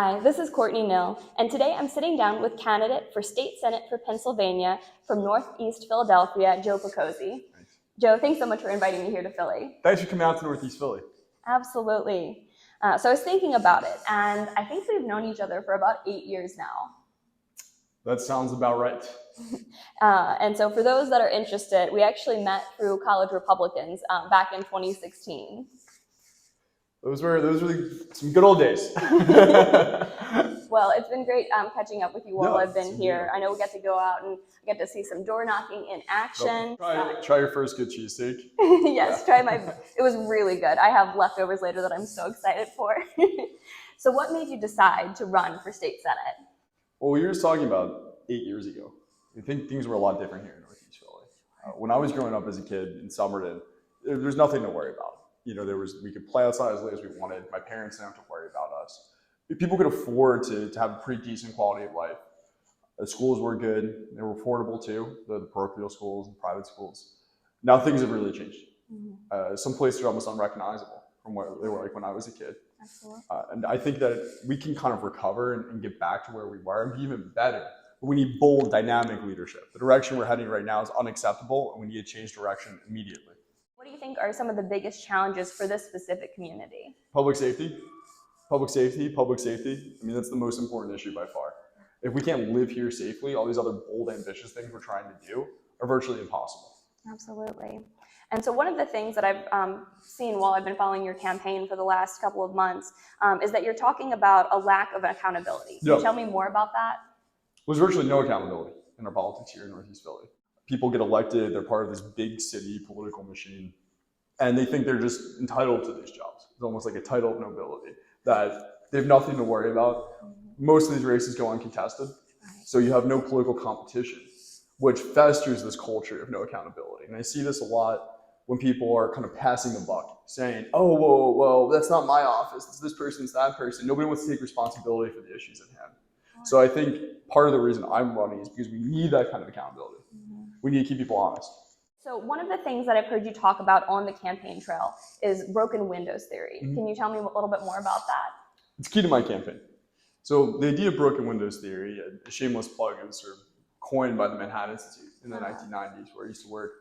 Hi, this is Courtney Nill, and today I'm sitting down with candidate for State Senate for Pennsylvania from Northeast Philadelphia, Joe Picozzi. Thanks. Joe, thanks so much for inviting me here to Philly. Thanks for coming out to Northeast Philly. Absolutely. So I was thinking about it, and I think we've known each other for about 8 years now. That sounds about right. And so for those that are interested, we actually met through College Republicans back in 2016. Those were some good old days. Well, it's been great catching up with you while I've been here. I know we get to go out and get to see some door knocking in action. Try your first good cheesesteak. Yes, it was really good. I have leftovers later that I'm so excited for. So what made you decide to run for state senate? Well, we were just talking about 8 years ago. I think things were a lot different here in Northeast Philly. When I was growing up as a kid in Somerton, there's nothing to worry about. You know, we could play outside as late as we wanted. My parents didn't have to worry about us. People could afford to have a pretty decent quality of life. The schools were good. They were affordable too, the parochial schools and private schools. Now things have really changed. Mm-hmm. Some places are almost unrecognizable from what they were like when I was a kid. Absolutely. And I think that we can kind of recover and get back to where we were and be even better. But we need bold, dynamic leadership. The direction we're heading right now is unacceptable, and we need to change direction immediately. What do you think are some of the biggest challenges for this specific community? Public safety. Public safety. I mean, that's the most important issue by far. If we can't live here safely, all these other bold, ambitious things we're trying to do are virtually impossible. Absolutely. And so one of the things that I've seen while I've been following your campaign for the last couple of months is that you're talking about a lack of accountability. Can you tell me more about that? There's virtually no accountability in our politics here in Northeast Philly. People get elected, they're part of this big city political machine, and they think they're just entitled to these jobs. It's almost like a title of nobility, that they have nothing to worry about. Most of these races go uncontested, so you have no political competition, which festers this culture of no accountability. And I see this a lot when people are kind of passing the buck, saying, oh, well, that's not my office, it's this person, it's that person. Nobody wants to take responsibility for the issues at hand. So I think part of the reason I'm running is because we need that kind of accountability. We need to keep people honest. So one of the things that I've heard you talk about on the campaign trail is broken windows theory. Mm-hmm. Can you tell me a little bit more about that? It's key to my campaign. So the idea of broken windows theory, a shameless plug, it was sort of coined by the Manhattan Institute in the 1990s, where I used to work.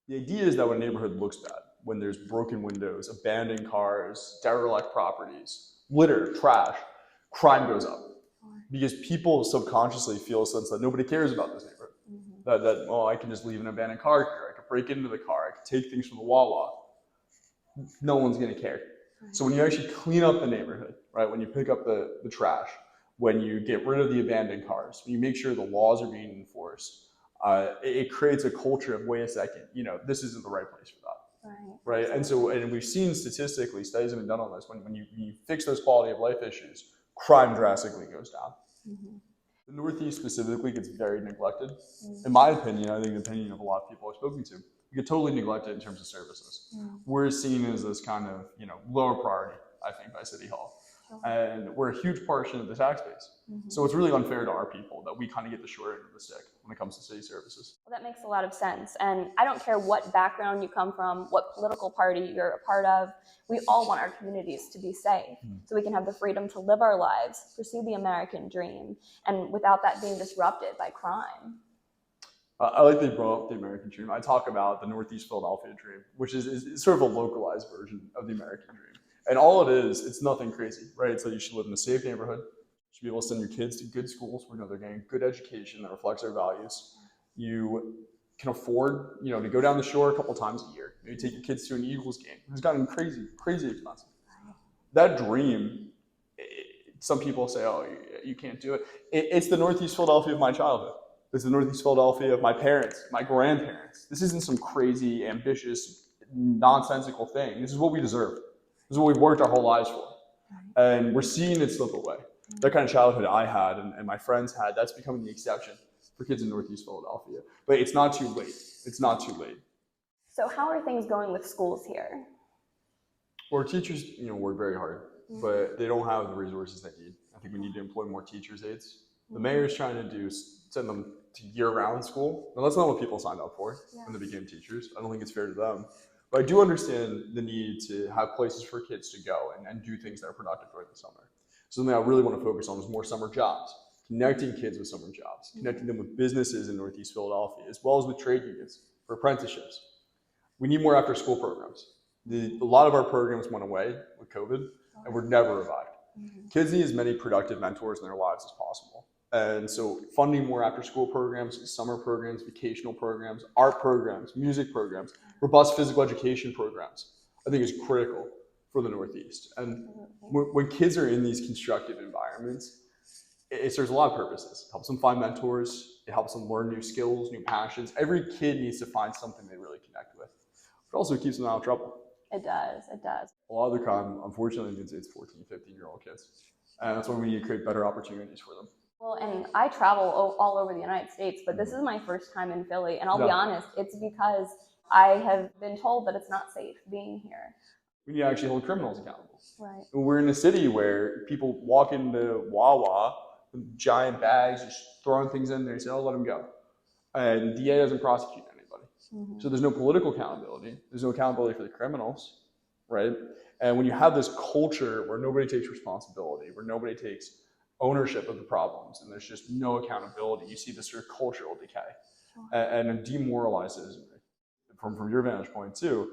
The idea is that when a neighborhood looks bad, when there's broken windows, abandoned cars, derelict properties, litter, trash, crime goes up. Because people subconsciously feel a sense that nobody cares about this neighborhood. That I can just leave an abandoned car here, I could break into the car, I could take things from the Wawa. No one's gonna care. So when you actually clean up the neighborhood, right, when you pick up the trash, when you get rid of the abandoned cars, when you make sure the laws are being enforced, it creates a culture of, wait a second, this isn't the right place for that. Right? And we've seen statistically, studies have been done on this, when you fix those quality of life issues, crime drastically goes down. Mm-hmm. The Northeast specifically gets very neglected. Mm-hmm. In my opinion, I think the opinion of a lot of people I've spoken to, we get totally neglected in terms of services. Mm-hmm. We're seen as this kind of lower priority, I think, by City Hall. Sure. And we're a huge portion of the tax base. Mm-hmm. So it's really unfair to our people that we kind of get the short end of the stick when it comes to city services. Well, that makes a lot of sense. And I don't care what background you come from, what political party you're a part of, we all want our communities to be safe, so we can have the freedom to live our lives, pursue the American dream, and without that being disrupted by crime. I like that you brought up the American dream. I talk about the Northeast Philadelphia dream, which is sort of a localized version of the American dream. And all it is, it's nothing crazy, right? It's that you should live in a safe neighborhood. You should be able to send your kids to good schools where they're getting good education that reflects their values. You can afford, to go down the shore a couple times a year. Maybe take your kids to an Eagles game. It's gotten crazy, crazy expensive. That dream, some people say, oh, you can't do it. It's the Northeast Philadelphia of my childhood. It's the Northeast Philadelphia of my parents, my grandparents. This isn't some crazy, ambitious, nonsensical thing. This is what we deserve. This is what we've worked our whole lives for. And we're seeing it slip away. That kind of childhood I had and my friends had, that's becoming the exception for kids in Northeast Philadelphia. But it's not too late. It's not too late. So how are things going with schools here? Well, our teachers, work very hard, but they don't have the resources they need. I think we need to employ more teachers' aides. The mayor's trying to do send them to year-round school. Now, that's not what people signed up for when they became teachers. I don't think it's fair to them. But I do understand the need to have places for kids to go and do things that are productive during the summer. Something I really want to focus on is more summer jobs, connecting kids with summer jobs, connecting them with businesses in Northeast Philadelphia, as well as with trade unions for apprenticeships. We need more after-school programs. A lot of our programs went away with COVID and were never revived. Kids need as many productive mentors in their lives as possible. And so funding more after-school programs, summer programs, vacational programs, art programs, music programs, robust physical education programs, I think is critical for the Northeast. And when kids are in these constructive environments, it serves a lot of purposes. It helps them find mentors. It helps them learn new skills, new passions. Every kid needs to find something they really connect with. It also keeps them out of trouble. It does, it does. A lot of the crime, unfortunately, it's 14, 15-year-old kids. And that's why we need to create better opportunities for them. Well, and I travel all over the United States, but this is my first time in Philly. And I'll be honest, it's because I have been told that it's not safe being here. We need to actually hold criminals accountable. Right. We're in a city where people walk into Wawa with giant bags, just throwing things in there and say, oh, let them go. And DA doesn't prosecute anybody. So there's no political accountability. There's no accountability for the criminals, right? And when you have this culture where nobody takes responsibility, where nobody takes ownership of the problems, and there's just no accountability, you see this sort of cultural decay. And it demoralizes me. From your vantage point too,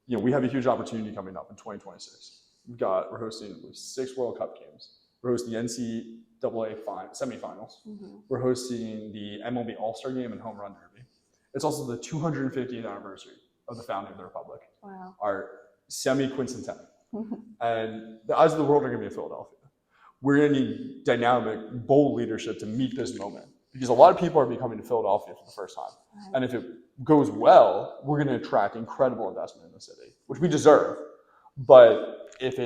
we have a huge opportunity coming up in 2026. We're hosting 6 World Cup games. We're hosting the NCAA semifinals. We're hosting the MLB All-Star Game and Home Run Derby. It's also the 250th anniversary of the founding of the Republic. Wow. Our semi-quincentennial. And the eyes of the world are going to be in Philadelphia. We're going to need dynamic, bold leadership to meet this moment. Because a lot of people are coming to Philadelphia for the first time. Right. And if it goes well, we're going to attract incredible investment in the city, which we deserve. But if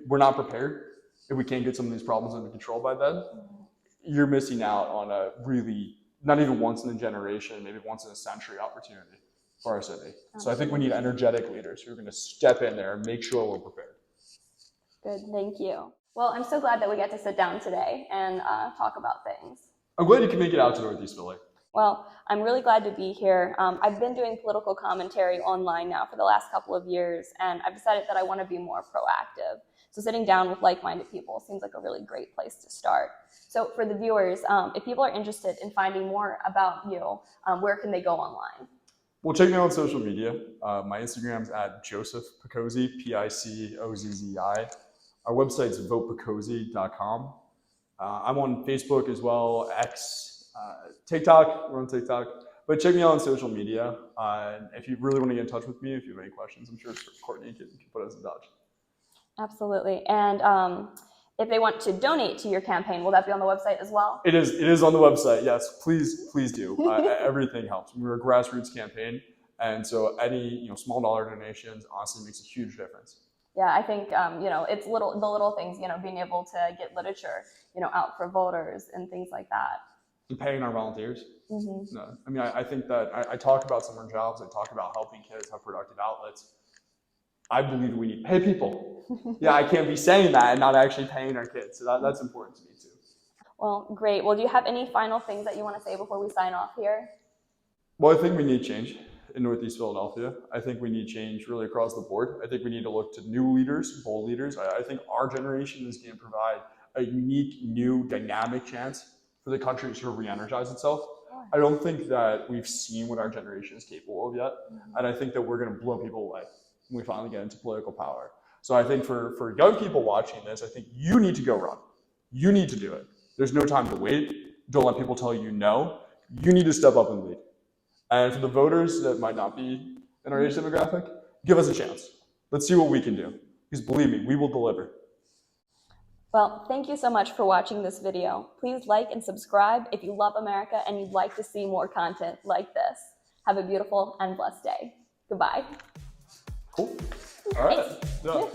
we're not prepared, if we can't get some of these problems under control by then, you're missing out on a really, not even once in a generation, maybe once in a century opportunity for our city. So I think we need energetic leaders who are going to step in there and make sure we're prepared. Good, thank you. Well, I'm so glad that we get to sit down today and talk about things. I'm glad you can make it out to Northeast Philly. Well, I'm really glad to be here. I've been doing political commentary online now for the last couple of years, and I've decided that I want to be more proactive. So sitting down with like-minded people seems like a really great place to start. So for the viewers, if people are interested in finding more about you, where can they go online? Well, check me out on social media. My Instagram's at Joseph Picozzi, Picozzi. Our website's votepicozzi.com. I'm on Facebook as well, X, TikTok. We're on TikTok. But check me out on social media. And if you really want to get in touch with me, if you have any questions, I'm sure Courtney can put us in touch. Absolutely. And if they want to donate to your campaign, will that be on the website as well? It is on the website. Yes, please do. Everything helps. We're a grassroots campaign. And so any small dollar donations honestly makes a huge difference. Yeah, I think, it's the little things, being able to get literature, out for voters and things like that. And paying our volunteers. No, I mean, I think that I talk about summer jobs. I talk about helping kids have productive outlets. I believe we need to pay people. Yeah, I can't be saying that and not actually paying our kids. So that's important to me too. Well, great. Well, do you have any final things that you want to say before we sign off here? Well, I think we need change in Northeast Philadelphia. I think we need change really across the board. I think we need to look to new leaders, bold leaders. I think our generation is going to provide a unique, new, dynamic chance for the country to sort of re-energize itself. I don't think that we've seen what our generation is capable of yet. And I think that we're going to blow people away when we finally get into political power. So I think for young people watching this, I think you need to go run. You need to do it. There's no time to wait. Don't let people tell you no. You need to step up and lead. And for the voters that might not be in our age demographic, give us a chance. Let's see what we can do. Because believe me, we will deliver. Well, thank you so much for watching this video. Please like and subscribe if you love America and you'd like to see more content like this. Have a beautiful and blessed day. Goodbye. Cool. All right. Yeah.